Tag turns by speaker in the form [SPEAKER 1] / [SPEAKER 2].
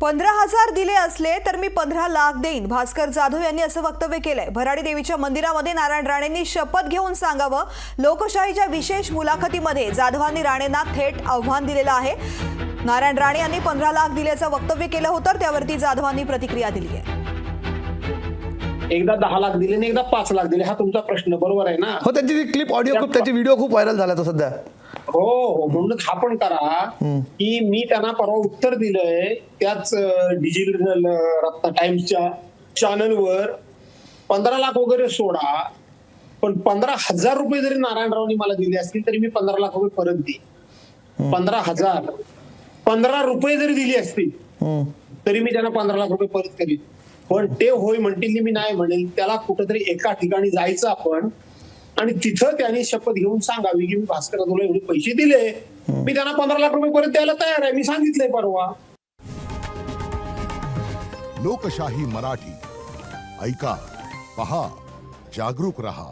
[SPEAKER 1] 15,000 दिले असले तर मी 15 लाख देईन, भास्कर जाधव यांनी असं वक्तव्य केलंय। भराडी देवीच्या मंदिरामध्ये नारायण राणेंनी शपथ घेऊन सांगावं। लोकशाहीच्या विशेष मुलाखतीमध्ये जाधवांनी राणेंना थेट आव्हान दिलेलं आहे। नारायण राणे यांनी 15 लाख दिल्याचं वक्तव्य केलं होतं, त्यावरती जाधवांनी प्रतिक्रिया दिली आहे।
[SPEAKER 2] एकदा 10 लाख दिले आणि एकदा 5 लाख दिले, हा तुमचा प्रश्न बरोबर आहे ना?
[SPEAKER 3] हो, त्याची क्लिप ऑडिओ खूप, त्याची व्हिडिओ खूप व्हायरल झाला तो सध्या।
[SPEAKER 2] हो हो, म्हणून हा पण करा की मी त्यांना परवा उत्तर दिलंय त्याच डिजिटल रत्न टाइम्सच्या चॅनलवर 15 लाख वगैरे सोडा, पण 15,000 रुपये जरी नारायणरावनी मला दिले असतील तरी मी 15 लाख रुपये परत देईन। 15,000 15 रुपये जरी दिली असतील तरी मी त्यांना 15 लाख रुपये परत करीन। पण ते होय म्हणतील मी नाही म्हणेल, त्याला कुठेतरी एका ठिकाणी जायचं आपण आणि तिथं त्यांनी शपथ घेऊन सांगावी की मी भास्कर जाधवला एवढे पैसे दिले, मी त्यांना 15 लाख रुपये परत द्यायला तयार आहे, मी सांगितलंय परवा।
[SPEAKER 4] लोकशाही मराठी ऐका, पहा, जागरूक रहा।